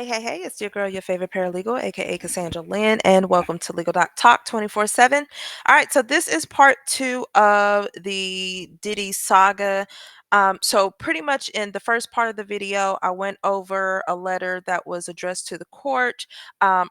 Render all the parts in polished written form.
Hey, it's your girl, your favorite paralegal, aka Cassandra Lynn, and welcome to Legal Doc Talk 24/7. All right, so this is part two of the Diddy saga. So, pretty much in the first part of the video, I went over a letter that was addressed to the court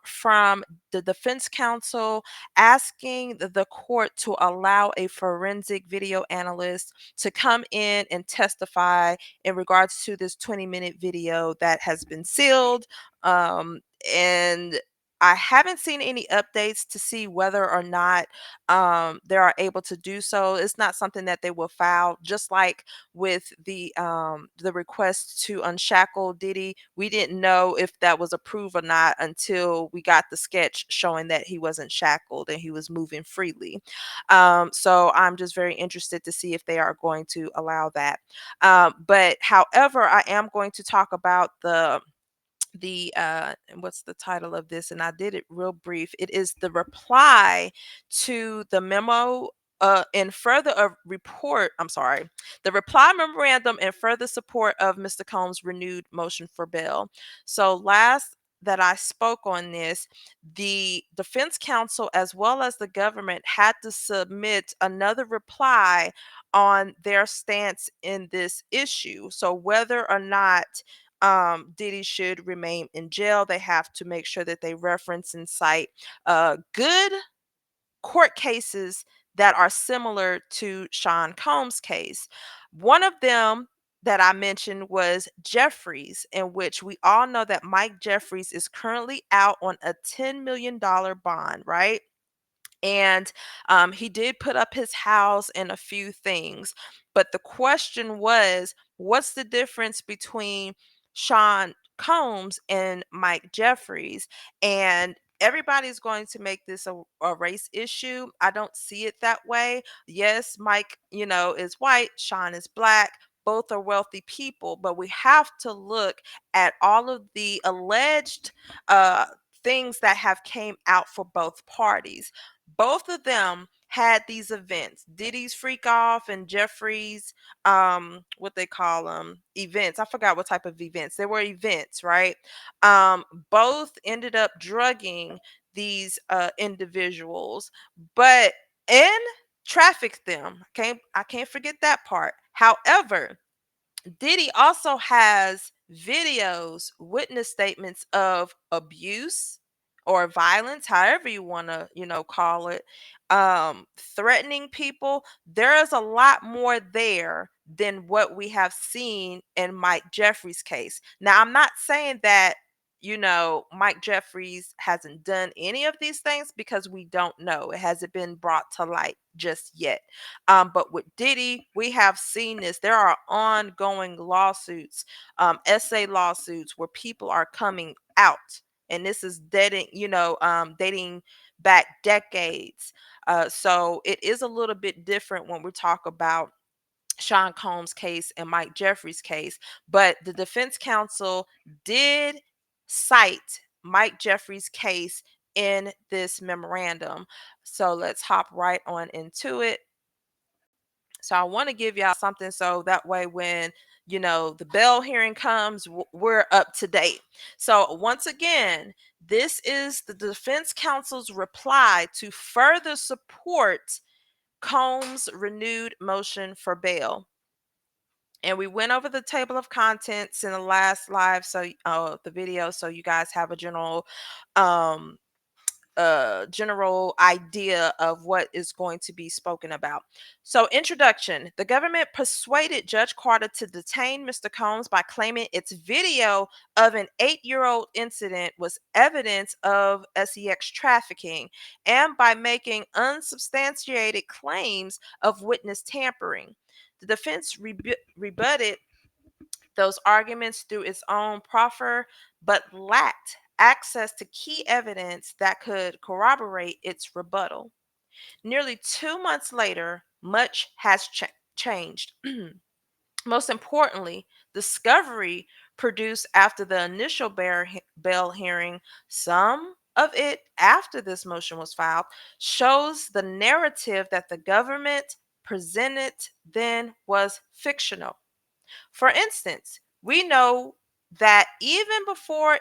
from the defense counsel asking the court to allow a forensic video analyst to come in and testify in regards to this 20-minute video that has been sealed. And I haven't seen any updates to see whether or not they are able to do so. It's not something that they will file, just like with the request to unshackle Diddy. We didn't know if that was approved or not until we got the sketch showing that he wasn't shackled and he was moving freely. So I'm just very interested to see if they are going to allow that. But however, I am going to talk about and what's the title of this, and I did it real brief. It is the reply to the memo in further report, I'm sorry, the reply memorandum in further support of Mr. Combs' renewed motion for bail. So last that I spoke on this, the defense counsel as well as the government had to submit another reply on their stance in this issue. So whether or not Diddy should remain in jail, they have to make sure that they reference and cite good court cases that are similar to Sean Combs' case. One of them that I mentioned was Jeffries, in which we all know that Mike Jeffries is currently out on a $10 million bond, right? And he did put up his house and a few things. But the question was, what's the difference between Sean Combs and Mike Jeffries? And everybody's going to make this a race issue. I don't see it that way. Yes, Mike, is white, Sean is black. Both are wealthy people, but we have to look at all of the alleged things that have came out for both parties. Both of them had these events, Diddy's freak off and Jeffrey's what they call them, events. I forgot what type of events. They were events, right? Both ended up drugging these individuals, but and trafficked them. I can't forget that part. However, Diddy also has videos, witness statements of abuse or violence, however you want to, call it, threatening people. There is a lot more there than what we have seen in Mike Jeffries' case. Now, I'm not saying that, Mike Jeffries hasn't done any of these things because we don't know. It hasn't been brought to light just yet. But with Diddy, we have seen this. There are ongoing lawsuits, essay lawsuits where people are coming out. And this is dating back decades. So it is a little bit different when we talk about Sean Combs' case and Mike Jeffries' case. But the defense counsel did cite Mike Jeffries' case in this memorandum. So let's hop right on into it. So I want to give y'all something so that way when the bail hearing comes, we're up to date. So once again, this is the defense counsel's reply to further support Combs' renewed motion for bail. And we went over the table of contents in the last live, so the video, so you guys have a um general idea of what is going to be spoken about. So, introduction. The government persuaded Judge Carter to detain Mr. Combs by claiming its video of an 8-year-old incident was evidence of sex trafficking and by making unsubstantiated claims of witness tampering. The defense rebutted those arguments through its own proffer, but lacked access to key evidence that could corroborate its rebuttal. Nearly 2 months later, much has changed. Most importantly, discovery produced after the initial bail hearing, some of it after this motion was filed, shows the narrative that the government presented then was fictional. For instance, we know that even before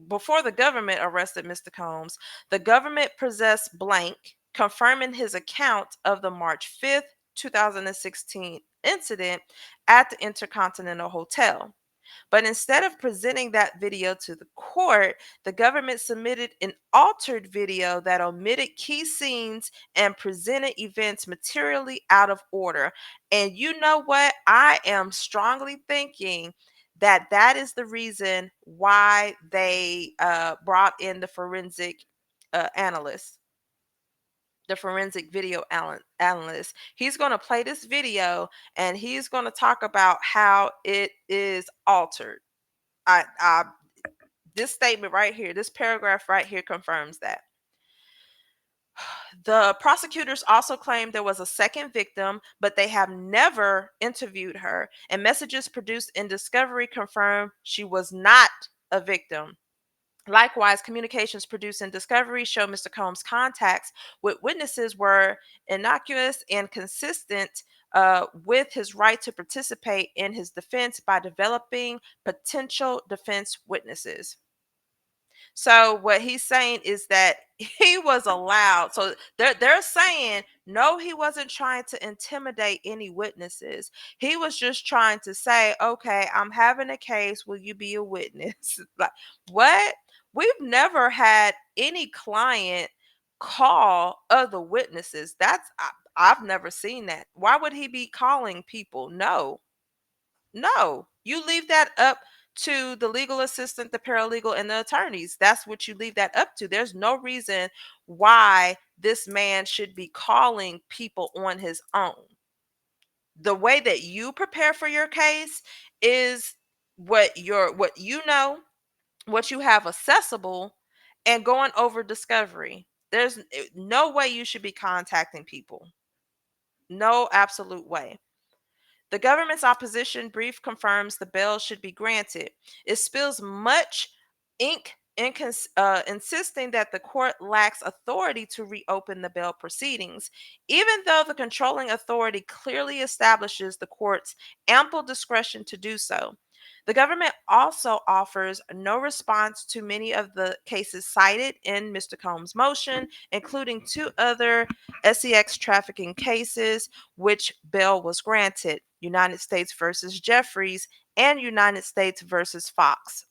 before the government arrested Mr. Combs, the government possessed blank, confirming his account of the March 5th, 2016 incident at the Intercontinental Hotel. But instead of presenting that video to the court, the government submitted an altered video that omitted key scenes and presented events materially out of order. And you know what? I am strongly thinking that that is the reason why they brought in the forensic analyst, the forensic video analyst. He's going to play this video and he's going to talk about how it is altered. I This statement right here, this paragraph right here confirms that. The prosecutors also claimed there was a second victim, but they have never interviewed her, and messages produced in discovery confirm she was not a victim. Likewise, communications produced in discovery show Mr. Combs' contacts with witnesses were innocuous and consistent with his right to participate in his defense by developing potential defense witnesses. So what he's saying is that he was allowed. So they're saying no, he wasn't trying to intimidate any witnesses. He was just trying to say, okay, I'm having a case. Will you be a witness? Like what? We've never had any client call other witnesses. I've never seen that. Why would he be calling people? No, no, you leave that up to the legal assistant, the paralegal, and the attorneys. That's what you leave that up to. There's no reason why this man should be calling people on his own. The way that you prepare for your case is what you know, what you have accessible, and going over discovery. There's no way you should be contacting people. No absolute way. The government's opposition brief confirms the bail should be granted. It spills much ink insisting that the court lacks authority to reopen the bail proceedings, even though the controlling authority clearly establishes the court's ample discretion to do so. The government also offers no response to many of the cases cited in Mr. Combs' motion, including two other sex trafficking cases which bail was granted: United States versus Jeffries and United States versus Fox.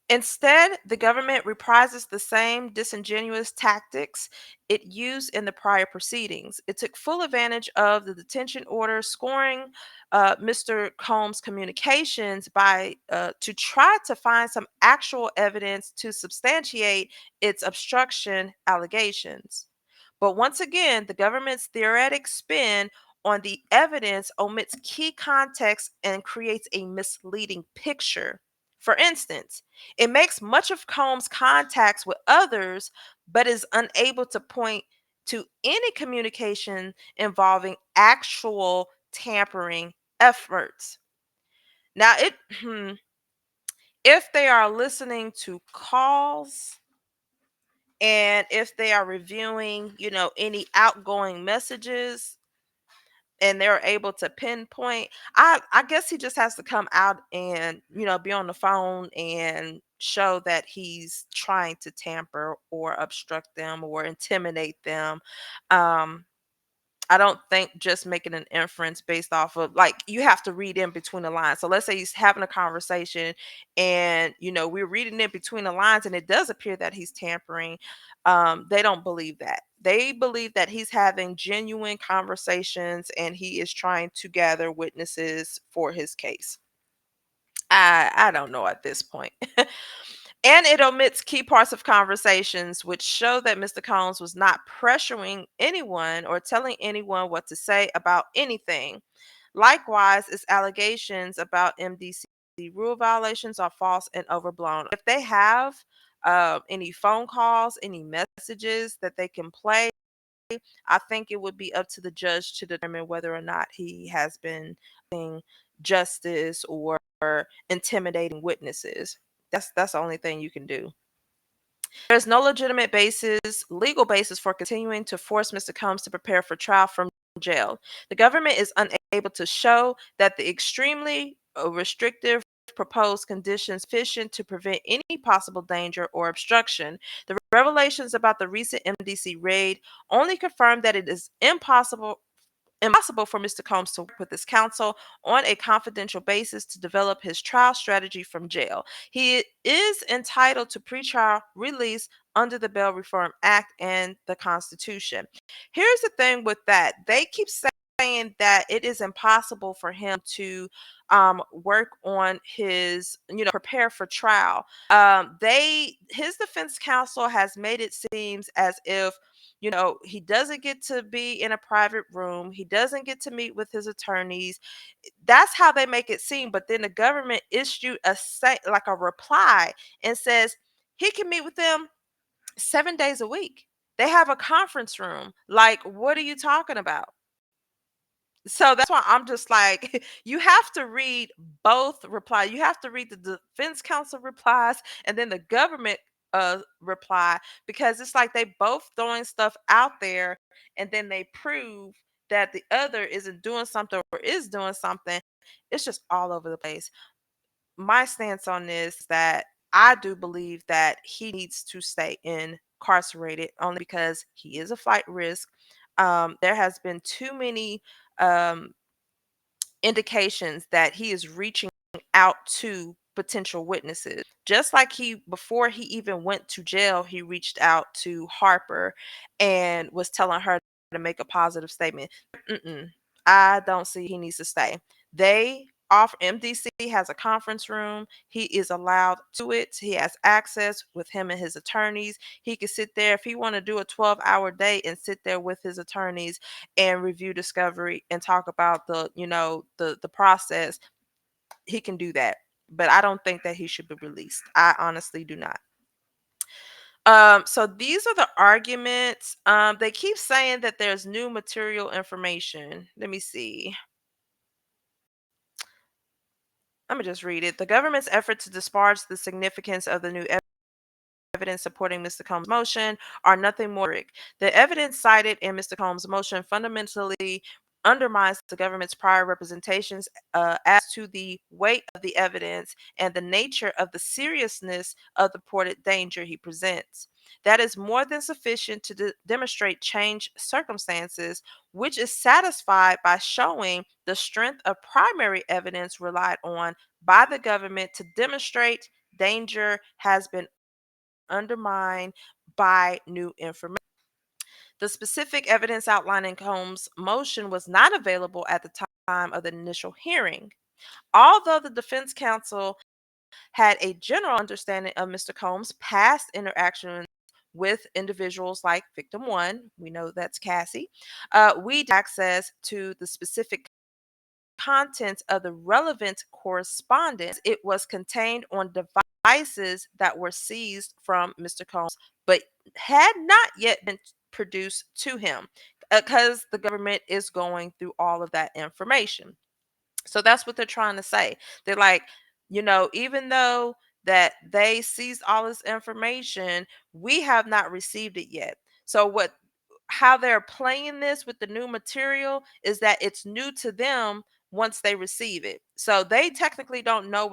Instead, the government reprises the same disingenuous tactics it used in the prior proceedings. It took full advantage of the detention order, scoring Mr. Combs' communications by to try to find some actual evidence to substantiate its obstruction allegations. But once again, the government's theoretic spin on the evidence omits key context and creates a misleading picture. For instance, it makes much of Combs' contacts with others, but is unable to point to any communication involving actual tampering efforts. Now, if they are listening to calls and if they are reviewing, any outgoing messages, and they're able to pinpoint, I guess he just has to come out and be on the phone and show that he's trying to tamper or obstruct them or intimidate them. um I don't think just making an inference based off of, like, you have to read in between the lines. So let's say he's having a conversation and we're reading in between the lines and it does appear that he's tampering. They don't believe that. They believe that he's having genuine conversations and he is trying to gather witnesses for his case. I don't know at this point. And it omits key parts of conversations which show that Mr. Combs was not pressuring anyone or telling anyone what to say about anything. Likewise, its allegations about MDC rule violations are false and overblown. If they have any phone calls, any messages that they can play, I think it would be up to the judge to determine whether or not he has been doing justice or intimidating witnesses. That's the only thing you can do. There's no legitimate legal basis for continuing to force Mr. Combs to prepare for trial from jail. The government is unable to show that the extremely restrictive proposed conditions sufficient to prevent any possible danger or obstruction. The revelations about the recent MDC raid only confirm that it is impossible for Mr. Combs to work with his counsel on a confidential basis to develop his trial strategy from jail. He is entitled to pretrial release under the Bail Reform Act and the Constitution. Here's the thing with that. They keep saying that it is impossible for him to work on his, prepare for trial. His defense counsel has made it seem as if he doesn't get to be in a private room. He doesn't get to meet with his attorneys. That's how they make it seem. But then the government issued like a reply and says he can meet with them 7 days a week. They have a conference room. Like, what are you talking about? So that's why I'm just like, you have to read both replies. You have to read the defense counsel replies and then the government reply, because it's like they both throwing stuff out there and then they prove that the other isn't doing something or is doing something. It's just all over the place. My stance on this is that I do believe that he needs to stay incarcerated only because he is a flight risk. There has been too many um, indications that he is reaching out to potential witnesses. Just like before he even went to jail, he reached out to Harper and was telling her to make a positive statement. I don't see he needs to stay. They offer MDC has a conference room. He is allowed to it. He has access with him and his attorneys. He can sit there if he want to do a 12-hour day and sit there with his attorneys and review discovery and talk about the process. He can do that. But I don't think that he should be released. I honestly do not. So these are the arguments. They keep saying that there's new material information. Let me see. Let me just read it. The government's effort to disparage the significance of the new evidence supporting Mr. Combs' motion are nothing more. The evidence cited in Mr. Combs' motion fundamentally undermines the government's prior representations as to the weight of the evidence and the nature of the seriousness of the purported danger he presents. That is more than sufficient to demonstrate changed circumstances, which is satisfied by showing the strength of primary evidence relied on by the government to demonstrate danger has been undermined by new information. The specific evidence outlined in Combs' motion was not available at the time of the initial hearing. Although the defense counsel had a general understanding of Mr. Combs' past interactions with individuals like victim one, we know that's Cassie, we access to the specific contents of the relevant correspondence. It was contained on devices that were seized from Mr. Combs, but had not yet been produced to him because the government is going through all of that information. So that's what they're trying to say. They're like, even though that they seized all this information, we have not received it yet. So how they're playing this with the new material is that it's new to them once they receive it. So they technically don't know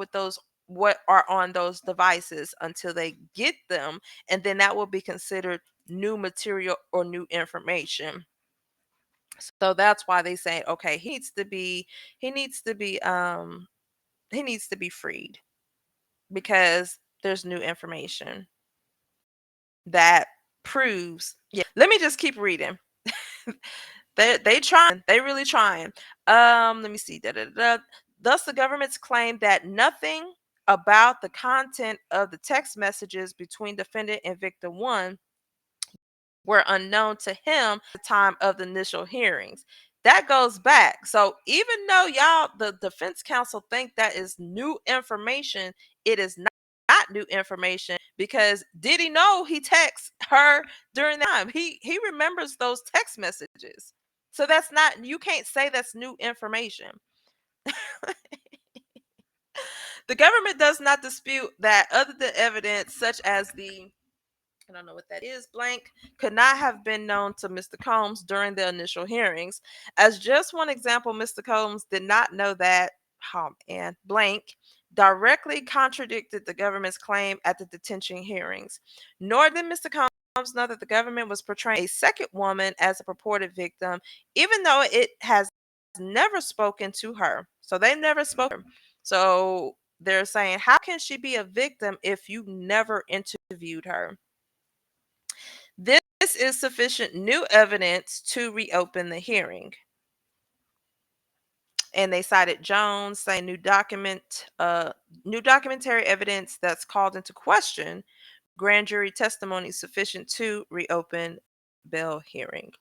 what are on those devices until they get them, and then that will be considered new material or new information. So that's why they say, okay, he needs to be he needs to be freed because there's new information that proves. Yeah, let me just keep reading. They trying. They really trying. Let me see. Thus, the government's claim that nothing about the content of the text messages between defendant and victim one were unknown to him at the time of the initial hearings. That goes back. So even though the defense counsel think that is new information, it is not new information, because Diddy know he texts her during the time. He remembers those text messages. So that's not, you can't say that's new information. The government does not dispute that other than evidence such as the I don't know what that is, blank, could not have been known to Mr. Combs during the initial hearings. As just one example, Mr. Combs did not know that, and blank directly contradicted the government's claim at the detention hearings. Nor did Mr. Combs know that the government was portraying a second woman as a purported victim, even though it has never spoken to her. So they never spoke to her. So they're saying, how can she be a victim if you never interviewed her? This is sufficient new evidence to reopen the hearing. And they cited Jones, saying new documentary evidence that's called into question grand jury testimony sufficient to reopen bail hearing.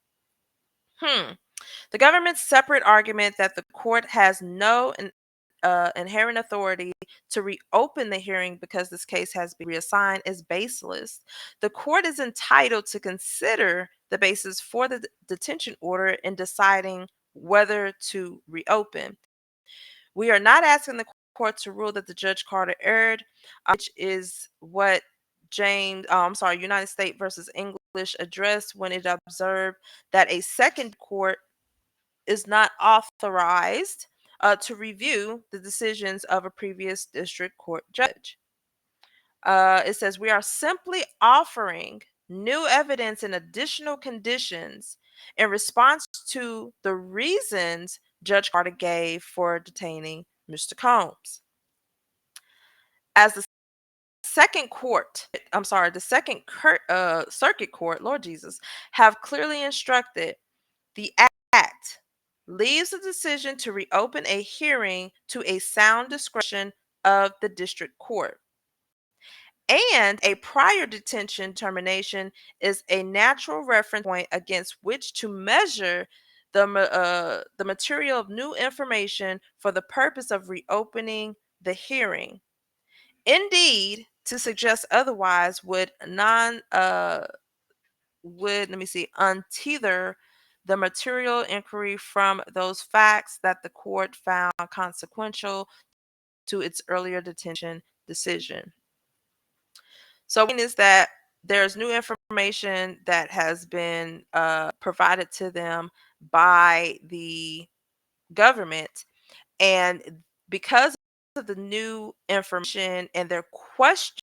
The government's separate argument that the court has no inherent authority to reopen the hearing because this case has been reassigned is baseless. The court is entitled to consider the basis for the detention order in deciding whether to reopen. We are not asking the court to rule that the Judge Carter erred, which is what United States versus English addressed when it observed that a second court is not authorized to review the decisions of a previous district court judge. It says we are simply offering new evidence and additional conditions in response to the reasons Judge Carter gave for detaining Mr. Combs. As the circuit court, Lord Jesus, have clearly instructed, the act leaves the decision to reopen a hearing to a sound discretion of the district court. And a prior detention termination is a natural reference point against which to measure the material of new information for the purpose of reopening the hearing. Indeed, to suggest otherwise untether the material inquiry from those facts that the court found consequential to its earlier detention decision. So, one is that there's new information that has been provided to them by the government, and because of the new information and their questioning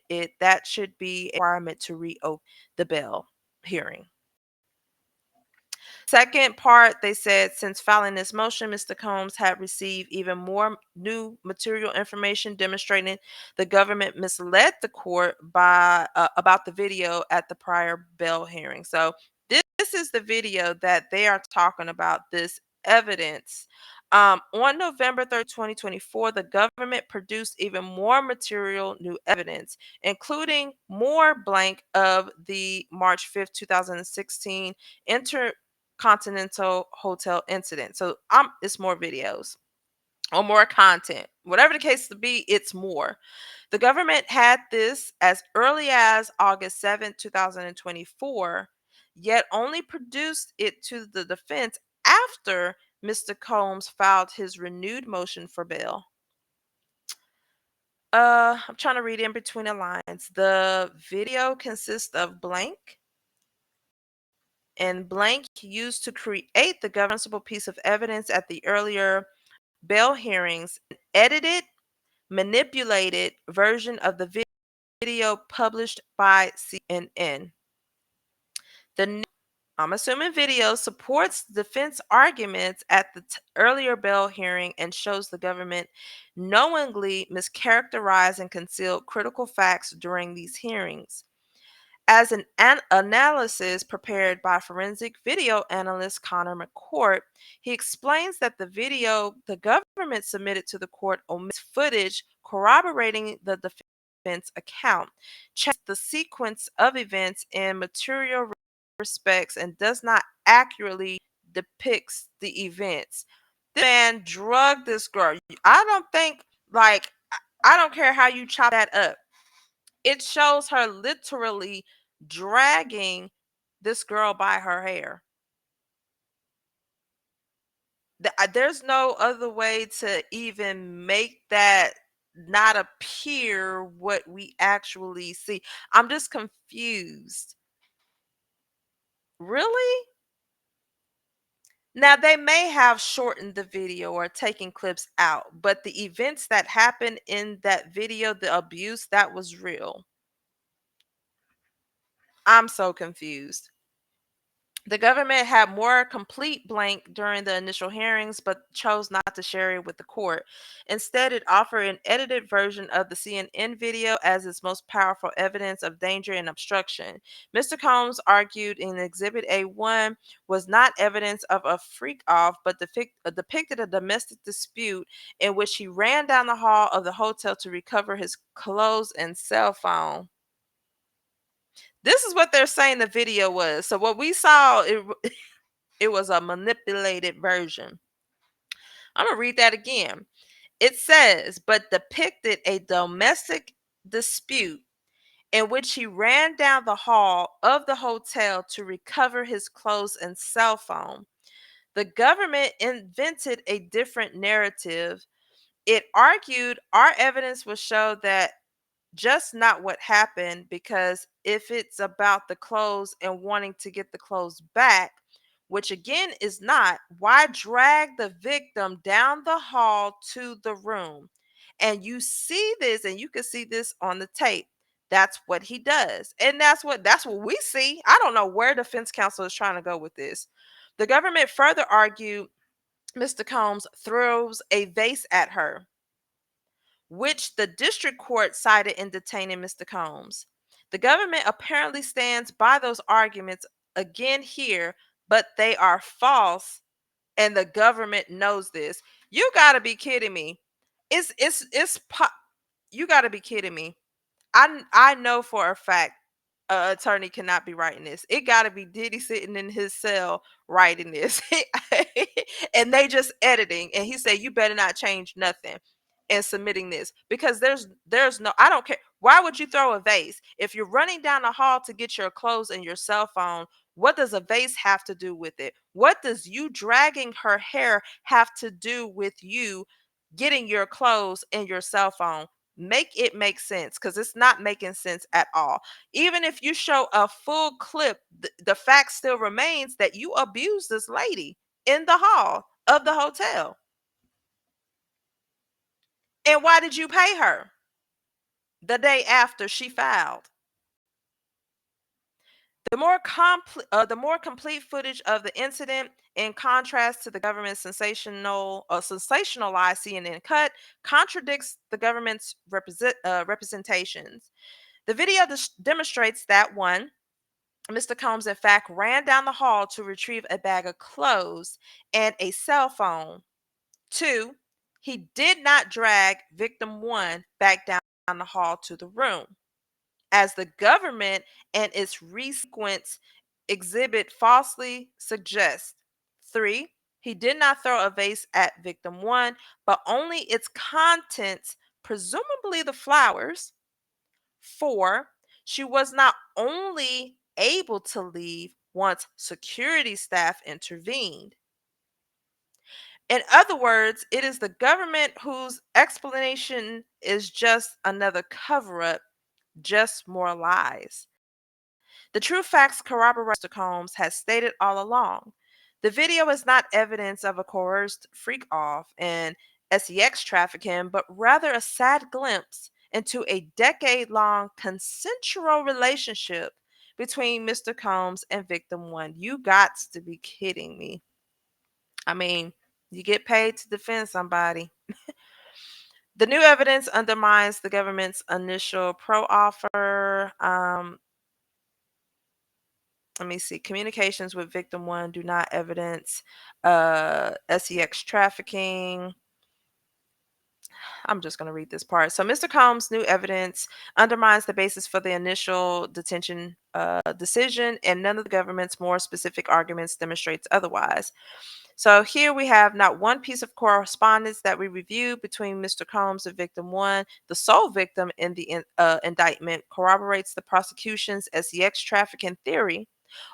it, that should be a requirement to reopen the bail hearing. Second part, they said since filing this motion, Mr. Combs had received even more new material information demonstrating the government misled the court by about the video at the prior bail hearing. So this is the video that they are talking about, this evidence. On November 3rd, 2024, the government produced even more material new evidence, including more blank of the March 5th, 2016 Intercontinental Hotel incident. So it's more videos or more content. Whatever the case to be, it's more. The government had this as early as August 7th, 2024, yet only produced it to the defense after Mr. Combs filed his renewed motion for bail. I'm trying to read in between the lines. The video consists of blank and blank used to create the governmental piece of evidence at the earlier bail hearings, an edited, manipulated version of the video published by CNN. The I'm assuming video supports defense arguments at the earlier bail hearing and shows the government knowingly mischaracterized and concealed critical facts during these hearings. As an analysis prepared by forensic video analyst Connor McCourt, he explains that the video the government submitted to the court omits footage corroborating the defense account, changes the sequence of events in material respects, and does not accurately depicts the events. This man drugged this girl. I don't think, like, I don't care how you chop that up. It shows her literally dragging this girl by her hair. There's no other way to even make that not appear what we actually see. I'm just confused. Really? Now, they may have shortened the video or taken clips out, but the events that happened in that video, the abuse, that was real. I'm so confused. The government had more complete blank during the initial hearings, but chose not to share it with the court. Instead, it offered an edited version of the CNN video as its most powerful evidence of danger and obstruction. Mr. Combs argued in Exhibit A1 was not evidence of a freak off, but depicted a domestic dispute in which he ran down the hall of the hotel to recover his clothes and cell phone. This is what they're saying the video was. So what we saw, it was a manipulated version. I'm going to read that again. It says, but depicted a domestic dispute in which he ran down the hall of the hotel to recover his clothes and cell phone. The government invented a different narrative. It argued our evidence will show that just not what happened, because if it's about the clothes and wanting to get the clothes back, which again is not, why drag the victim down the hall to the room? And you see this, and you can see this on the tape. That's what he does. And that's what we see. I don't know where defense counsel is trying to go with this. The government further argued Mr. Combs throws a vase at her, which the district court cited in detaining Mr. Combs. The government apparently stands by those arguments again here, but they are false, and the government knows this. You got to be kidding me. You got to be kidding me. I know for a fact a attorney cannot be writing this. It got to be Diddy sitting in his cell writing this, and they just editing. And he said, "You better not change nothing," and submitting this, because there's no. I don't care. Why would you throw a vase if you're running down the hall to get your clothes and your cell phone? What does a vase have to do with it? What does you dragging her hair have to do with you getting your clothes and your cell phone? Make it make sense, because it's not making sense at all. Even if you show a full clip, the fact still remains that you abused this lady in the hall of the hotel. And why did you pay her the day after she filed? The more complete footage of the incident, in contrast to the government's sensationalized CNN cut, contradicts the government's representations. The video demonstrates that one, Mr. Combs, in fact, ran down the hall to retrieve a bag of clothes and a cell phone. Two, he did not drag victim one back down the hall to the room, as the government and its resequence exhibit falsely suggest. Three, he did not throw a vase at victim one, but only its contents, presumably the flowers. Four, she was not only able to leave once security staff intervened. In other words, it is the government whose explanation is just another cover up, just more lies. The true facts corroborate Mr. Combs has stated all along. The video is not evidence of a coerced freak off and sex trafficking, but rather a sad glimpse into a decade-long consensual relationship between Mr. Combs and victim one. You got to be kidding me. I mean, you get paid to defend somebody. The new evidence undermines the government's initial pro offer. Let me see. Communications with victim one do not evidence sex trafficking. I'm just going to read this part. So, Mr. Combs' new evidence undermines the basis for the initial detention decision, and none of the government's more specific arguments demonstrates otherwise. So, here we have not one piece of correspondence that we reviewed between Mr. Combs and victim one. The sole victim in the indictment corroborates the prosecution's sex trafficking theory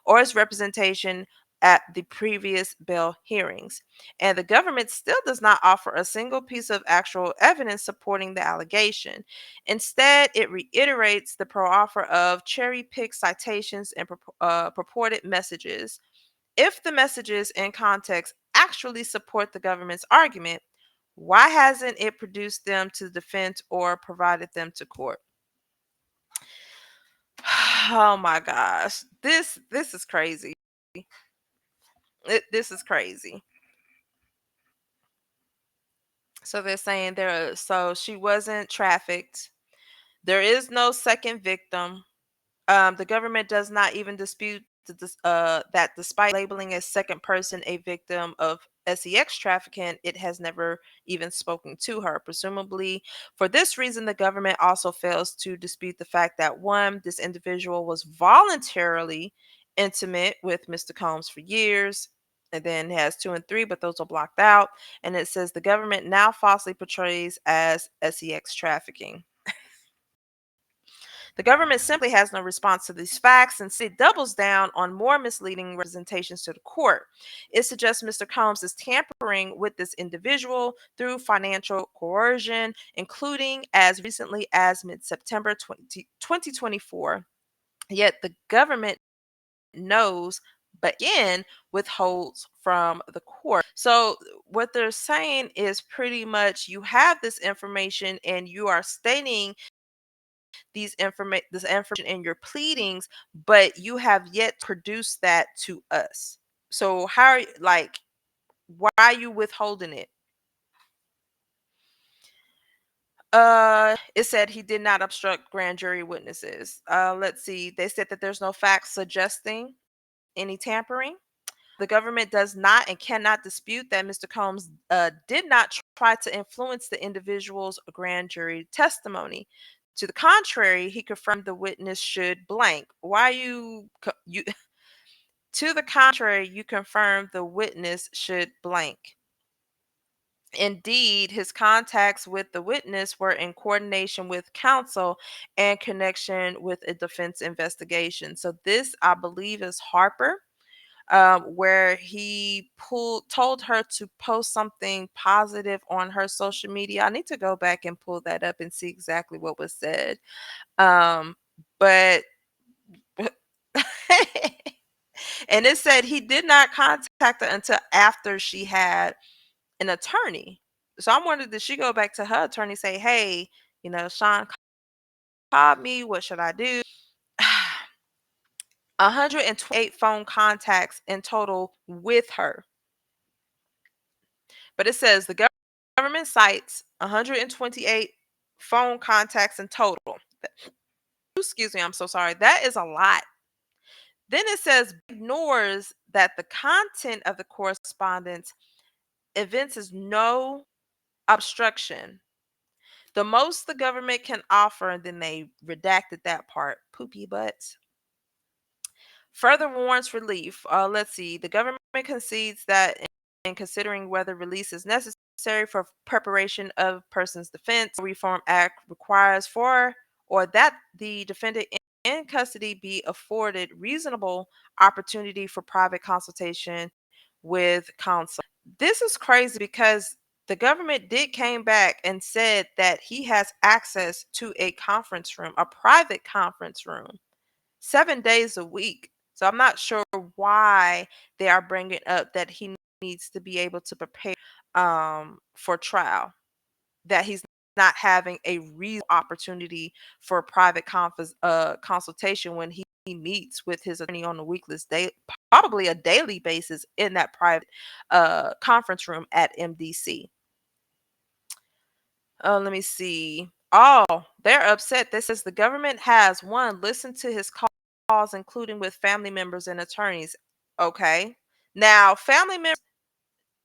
or its representation at the previous bail hearings. And the government still does not offer a single piece of actual evidence supporting the allegation. Instead, it reiterates the proffer of cherry picked citations and purported messages. If the messages in context actually support the government's argument, why hasn't it produced them to the defense or provided them to court? Oh my gosh. This is crazy. This is crazy. So they're saying so she wasn't trafficked. There is no second victim. The government does not even dispute that despite labeling a second person a victim of sex trafficking, it has never even spoken to her. Presumably, for this reason, the government also fails to dispute the fact that one, this individual was voluntarily intimate with Mr. Combs for years. And then it has two and three, but those are blocked out. And it says the government now falsely portrays as sex trafficking. The government simply has no response to these facts and it doubles down on more misleading representations to the court. It suggests Mr. Combs is tampering with this individual through financial coercion, including as recently as mid September 2024. Yet the government knows, but again, withholds from the court. So what they're saying is pretty much you have this information and you are stating this information in your pleadings, but you have yet to produce that to us. So how are like why are you withholding it? It said he did not obstruct grand jury witnesses. Let's see. They said that there's no facts suggesting any tampering. The government does not and cannot dispute that Mr. Combs did not try to influence the individual's grand jury testimony. To the contrary, he confirmed the witness should blank. Why you to the contrary, you confirmed the witness should blank. Indeed, his contacts with the witness were in coordination with counsel and connection with a defense investigation. So this, I believe, is Harper, where he told her to post something positive on her social media. I need to go back and pull that up and see exactly what was said. But and it said he did not contact her until after she had an attorney. So I'm wondering, did she go back to her attorney and say, "Hey, Sean called me. What should I do?" 128 phone contacts in total with her. But it says the government cites 128 phone contacts in total. Excuse me, I'm so sorry. That is a lot. Then it says ignores that the content of the correspondence evinces no obstruction. The most the government can offer, and then they redacted that part. Poopy butts. Further warrants relief. Let's see. The government concedes that in considering whether release is necessary for preparation of person's defense, the Reform Act requires for or that the defendant in custody be afforded reasonable opportunity for private consultation with counsel. This is crazy because the government did came back and said that he has access to a conference room, a private conference room, 7 days a week. So I'm not sure why they are bringing up that he needs to be able to prepare for trial, that he's not having a real opportunity for a private consultation when he meets with his attorney on a weekly day, probably a daily basis in that private conference room at MDC. Let me see. Oh, they're upset. This says the government has one listened to his calls, including with family members and attorneys. Okay. Now, family members,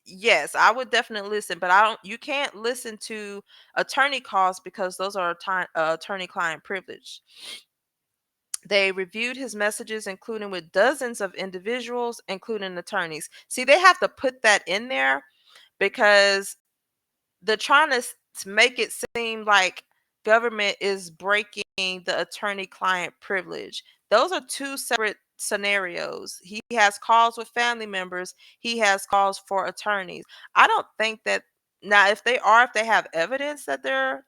yes, I would definitely listen, but I don't. You can't listen to attorney calls because those are attorney-client privilege. They reviewed his messages, including with dozens of individuals, including attorneys. See, they have to put that in there because they're trying to make it seem like government is breaking the attorney client privilege. Those are two separate scenarios. He has calls with family members. He has calls for attorneys. I don't think that now if they have evidence that they're,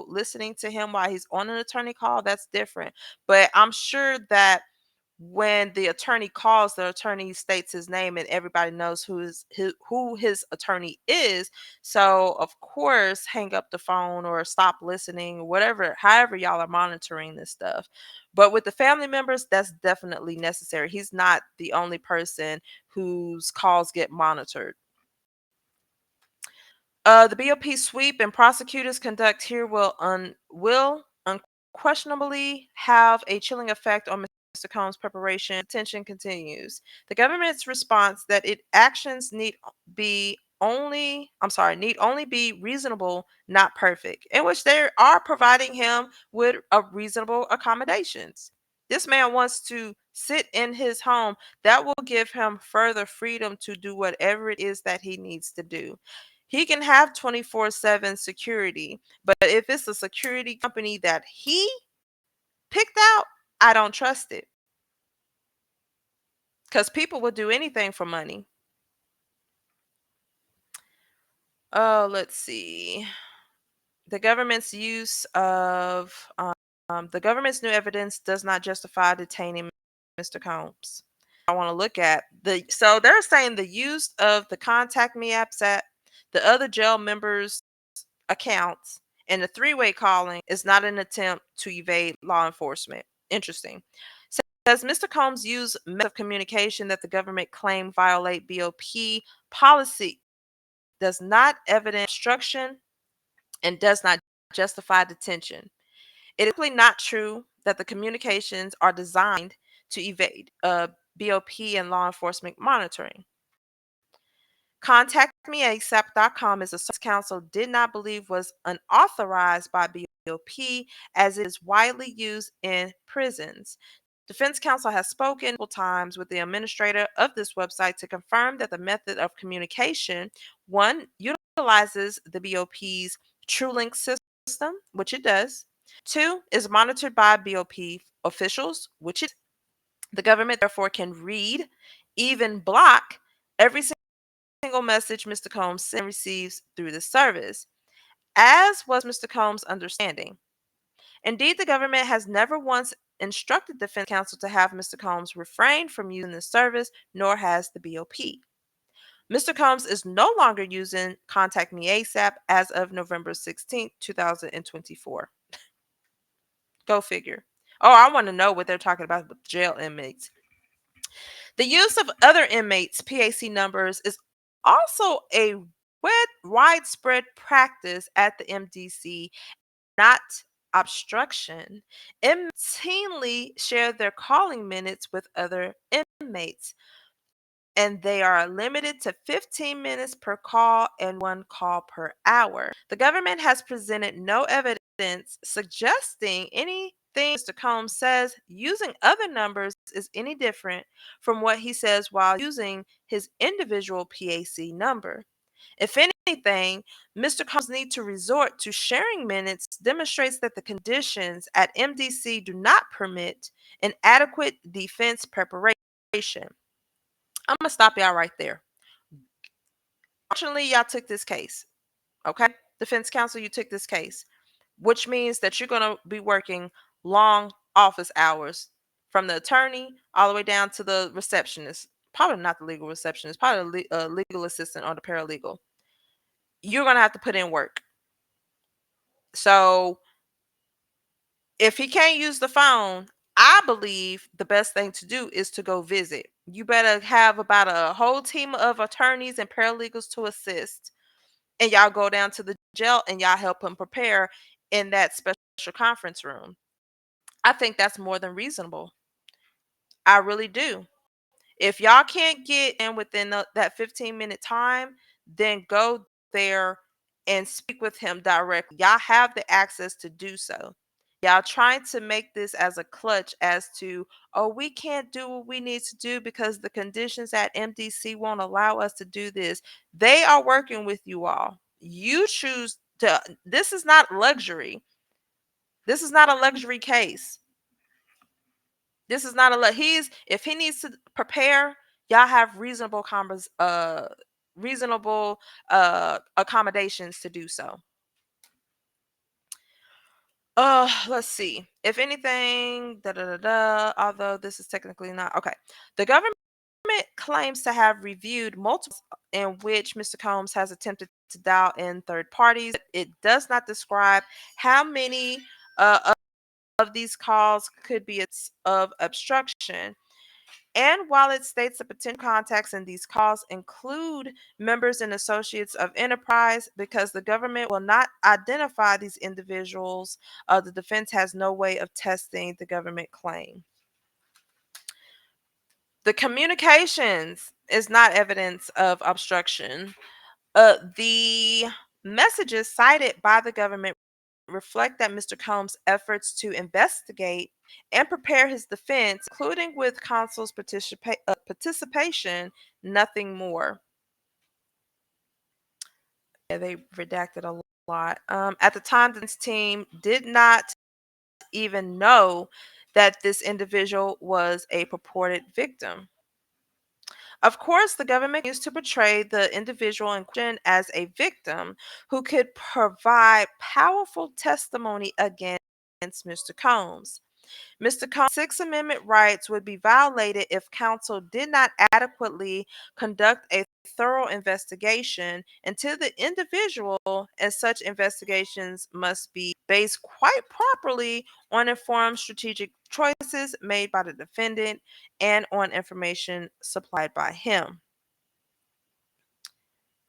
listening to him while he's on an attorney call, that's different. But I'm sure that when the attorney calls, the attorney states his name and everybody knows who his attorney is. So of course, hang up the phone or stop listening, whatever, however y'all are monitoring this stuff. But with the family members, that's definitely necessary. He's not the only person whose calls get monitored. The BOP sweep and prosecutors conduct here will unquestionably have a chilling effect on Mr. Combs' preparation. Tension continues. The government's response that its actions need only be reasonable, not perfect, in which they are providing him with a reasonable accommodations. This man wants to sit in his home. That will give him further freedom to do whatever it is that he needs to do. He can have 24/7 security, but if it's a security company that he picked out, I don't trust it because people will do anything for money. Oh, let's see. The government's use of the government's new evidence does not justify detaining Mr. Combs. I want to look at so they're saying the use of the Contact Me apps at the other jail members' accounts and the three-way calling is not an attempt to evade law enforcement. Interesting. Says Mr. Combs used methods of communication that the government claimed violate BOP policy, does not evidence obstruction, and does not justify detention. It is simply not true that the communications are designed to evade BOP and law enforcement monitoring. ContactMeASAP.com is a source counsel did not believe was unauthorized by BOP as it is widely used in prisons. Defense counsel has spoken multiple times with the administrator of this website to confirm that the method of communication, one, utilizes the BOP's TrueLink system, which it does. Two, is monitored by BOP officials, which it the government therefore can read, even block every single message Mr. Combs sends and receives through the service, as was Mr. Combs' understanding. Indeed, the government has never once instructed defense counsel to have Mr. Combs refrain from using the service, nor has the BOP. Mr. Combs is no longer using Contact Me ASAP as of November 16th, 2024. Go figure. Oh, I want to know what they're talking about with jail inmates. The use of other inmates' PAC numbers is also a widespread practice at the MDC, not obstruction. Inmates routinely share their calling minutes with other inmates, and they are limited to 15 minutes per call and one call per hour. The government has presented no evidence suggesting anything Mr. Combs says using other numbers is any different from what he says while using his individual PAC number. If anything, Mr. Combs' need to resort to sharing minutes demonstrates that the conditions at MDC do not permit an adequate defense preparation. I'm gonna stop y'all right there. Unfortunately, y'all took this case. Okay, defense counsel, you took this case, which means that you're gonna be working long office hours from the attorney all the way down to the receptionist. Probably not the legal receptionist, probably the legal assistant or the paralegal. You're gonna have to put in work. So if he can't use the phone, I believe the best thing to do is to go visit. You better have about a whole team of attorneys and paralegals to assist. And y'all go down to the jail and y'all help him prepare in that special conference room. I think that's more than reasonable. I really do. If y'all can't get in within that 15-minute time, then go there and speak with him directly. Y'all have the access to do so. Y'all trying to make this as a clutch as to, oh, we can't do what we need to do because the conditions at MDC won't allow us to do this. They are working with you all. You choose to, this is not luxury. This is not a luxury case. This is not a let. He's if he needs to prepare, y'all have reasonable accommodations to do so. Let's see. If anything, da da da da. Although this is technically not okay. The government claims to have reviewed multiple in which Mr. Combs has attempted to dial in third parties. It does not describe how many of these calls could be of obstruction. And while it states the potential contacts in these calls include members and associates of enterprise, because the government will not identify these individuals, the defense has no way of testing the government claim. The communications is not evidence of obstruction. The messages cited by the government reflect that Mr. Combs' efforts to investigate and prepare his defense, including with counsel's participation, nothing more. Yeah, they redacted a lot. At the time, the defense team did not even know that this individual was a purported victim. Of course, the government used to portray the individual in question as a victim who could provide powerful testimony against Mr. Combs. Mr. Combs' Sixth Amendment rights would be violated if counsel did not adequately conduct a thorough investigation into the individual, and such investigations must be based quite properly on informed strategic choices made by the defendant and on information supplied by him.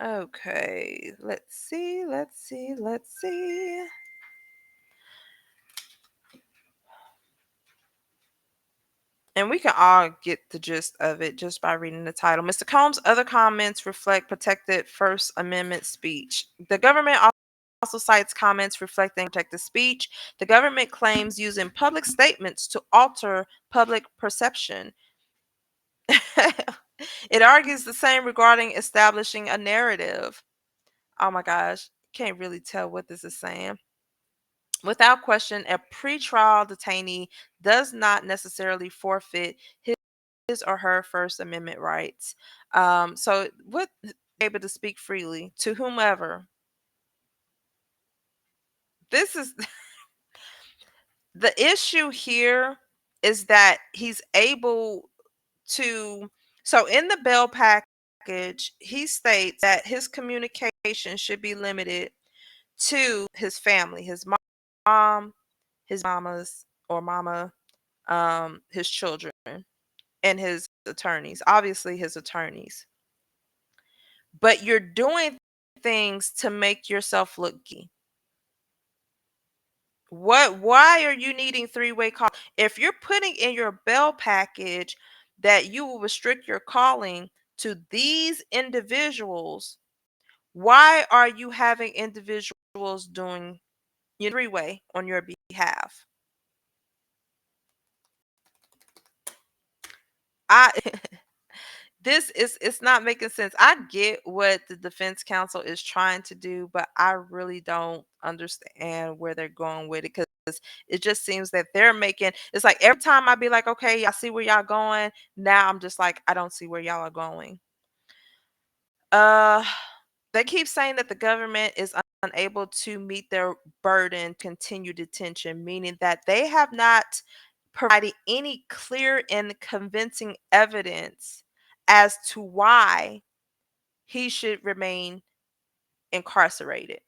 Okay, let's see. And we can all get the gist of it just by reading the title. Mr. Combs' other comments reflect protected First Amendment speech. The government also cites comments reflecting protected speech. The government claims using public statements to alter public perception. It argues the same regarding establishing a narrative. Oh my gosh, can't really tell what this is saying. Without question, a pretrial detainee does not necessarily forfeit his or her First Amendment rights. So, what able to speak freely to whomever. This is the issue here is that he's able to. So, in the bail package, he states that his communication should be limited to his family, his mom, his mamas or mama, his children, and his attorneys. Obviously, his attorneys. But you're doing things to make yourself look gay. Why are you needing three-way call? If you're putting in your bail package that you will restrict your calling to these individuals, why are you having individuals doing three-way on your behalf? I this is it's not making sense. I get what the defense counsel is trying to do, but I really don't understand where they're going with it, because it just seems that they're making it's like every time I be like, okay, I see where y'all going. Now I'm just like, I don't see where y'all are going. Uh they keep saying that the government is unable to meet their burden, continue detention, meaning that they have not provided any clear and convincing evidence as to why he should remain incarcerated.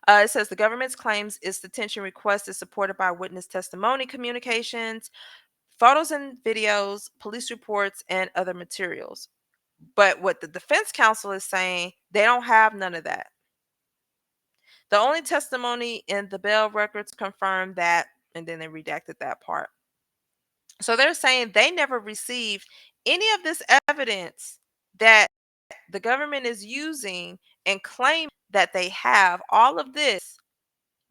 It says the government's claims its detention request is supported by witness testimony, communications, photos and videos, police reports, and other materials. But what the defense counsel is saying, they don't have none of that. The only testimony in the bail records confirmed that, and then they redacted that part. So they're saying they never received any of this evidence that the government is using and claim that they have all of this,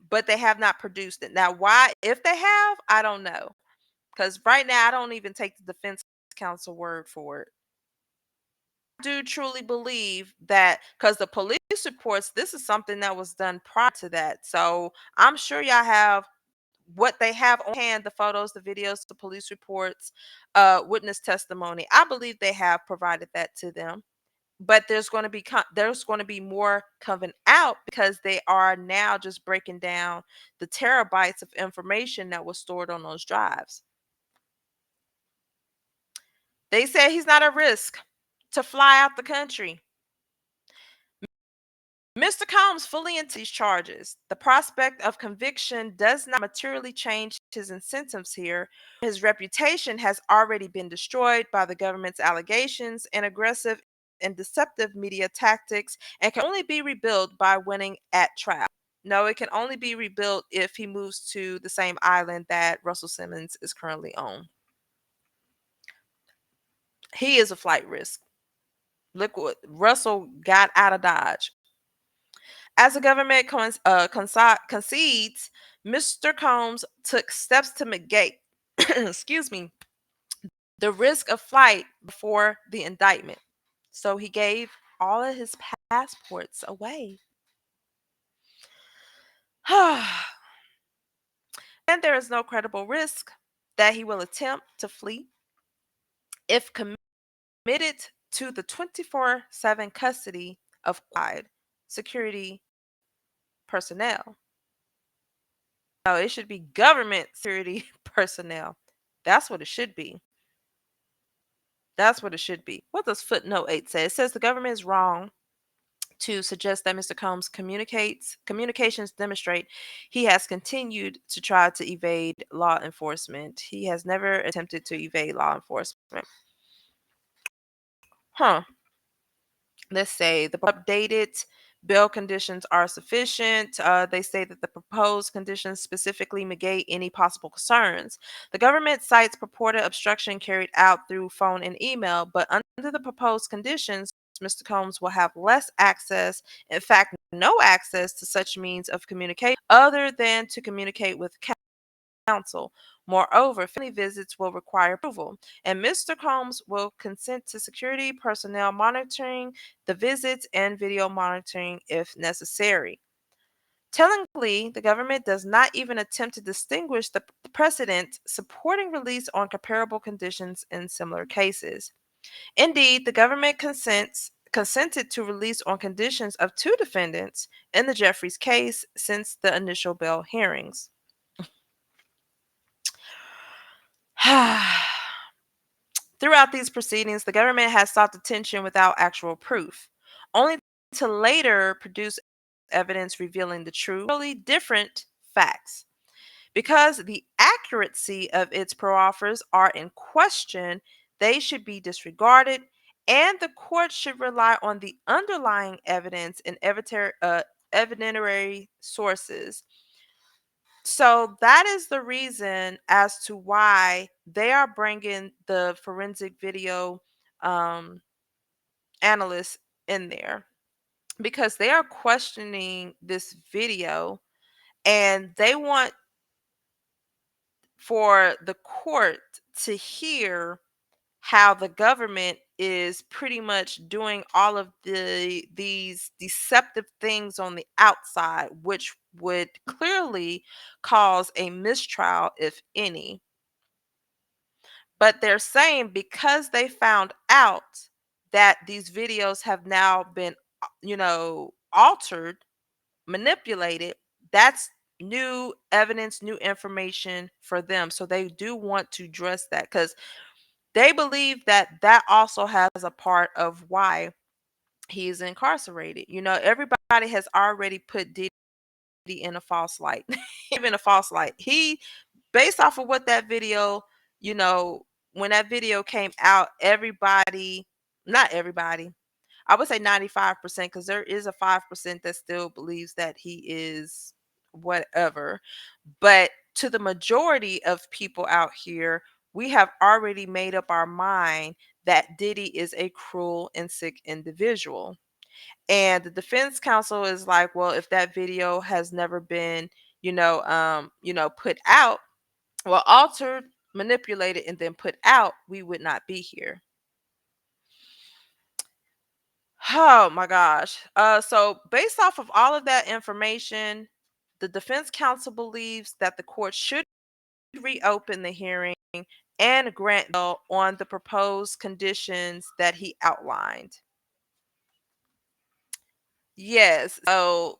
but they have not produced it. Now, why, if they have, I don't know. Because right now, I don't even take the defense counsel word for it. I do truly believe that because the police reports, this is something that was done prior to that. So I'm sure y'all have what they have on hand, the photos, the videos, the police reports, witness testimony. I believe they have provided that to them. But there's going to be more coming out because they are now just breaking down the terabytes of information that was stored on those drives. They said he's not at risk to fly out the country. Mr. Combs fully into these charges. The prospect of conviction does not materially change his incentives here. His reputation has already been destroyed by the government's allegations and aggressive and deceptive media tactics and can only be rebuilt by winning at trial. No, it can only be rebuilt if he moves to the same island that Russell Simmons is currently on. He is a flight risk. Look what Russell got out of Dodge. As the government concedes, Mr. Combs took steps to mitigate, excuse me, the risk of flight before the indictment. So he gave all of his passports away. And there is no credible risk that he will attempt to flee if committed to the 24/7 custody of qualified security personnel. No, it should be government security personnel. That's what it should be. That's what it should be. What does footnote 8 say? It says the government is wrong to suggest that Mr. Combs communications demonstrate he has continued to try to evade law enforcement. He has never attempted to evade law enforcement. Huh. Let's say the updated bail conditions are sufficient. They say that the proposed conditions specifically negate any possible concerns. The government cites purported obstruction carried out through phone and email, but under the proposed conditions, Mr. Combs will have less access, in fact, no access to such means of communication other than to communicate with counsel. Moreover, family visits will require approval, and Mr. Combs will consent to security personnel monitoring the visits and video monitoring if necessary. Tellingly, the government does not even attempt to distinguish the precedent supporting release on comparable conditions in similar cases. Indeed, the government consented to release on conditions of two defendants in the Jeffries case since the initial bail hearings. Throughout these proceedings, the government has sought detention without actual proof, only to later produce evidence revealing the truly different facts. Because the accuracy of its proffers are in question, they should be disregarded, and the court should rely on the underlying evidence and evidentiary sources. So that is the reason as to why they are bringing the forensic video um, analysts in there, because they are questioning this video and they want for the court to hear how the government is pretty much doing all of these deceptive things on the outside, which would clearly cause a mistrial, if any. But they're saying because they found out that these videos have now been, altered, manipulated, that's new evidence, new information for them. So they do want to address that because they believe that that also has a part of why he's incarcerated. Everybody has already put Diddy in a false light, even a false light. He, based off of what that video, you know, when that video came out, everybody, not everybody, I would say 95%, because there is a 5% that still believes that he is whatever. But to the majority of people out here, we have already made up our mind that Diddy is a cruel and sick individual. And the defense counsel is like, well, if that video has never been, put out, well, altered, manipulated, and then put out, we would not be here. Oh my gosh. So based off of all of that information, The defense counsel believes that the court should reopen the hearing and grant bail on the proposed conditions that he outlined. Yes, so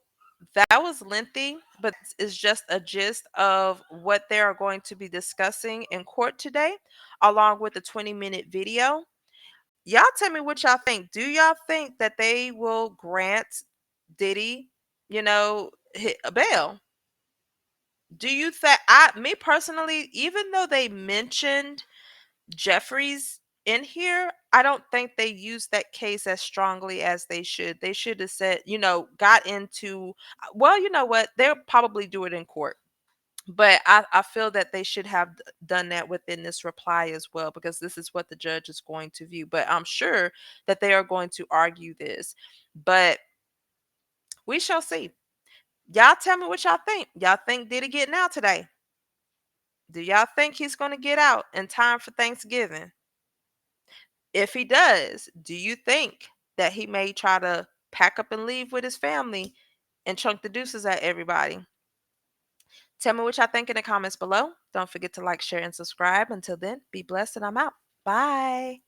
that was lengthy, but it's just a gist of what they are going to be discussing in court today, along with a 20-minute video. Y'all tell me what y'all think. Do y'all think that they will grant Diddy, a bail? Do you think me personally, even though they mentioned Jeffries in here, I don't think they used that case as strongly as they should. They should have said, got into, well, you know what? They'll probably do it in court. But I feel that they should have done that within this reply as well, because this is what the judge is going to view. But I'm sure that they are going to argue this. But we shall see. Y'all tell me what y'all think. Y'all think Diddy getting out today? Do y'all think he's going to get out in time for Thanksgiving? If he does, do you think that he may try to pack up and leave with his family and chunk the deuces at everybody? Tell me what y'all think in the comments below. Don't forget to like, share, and subscribe. Until then, be blessed and I'm out. Bye.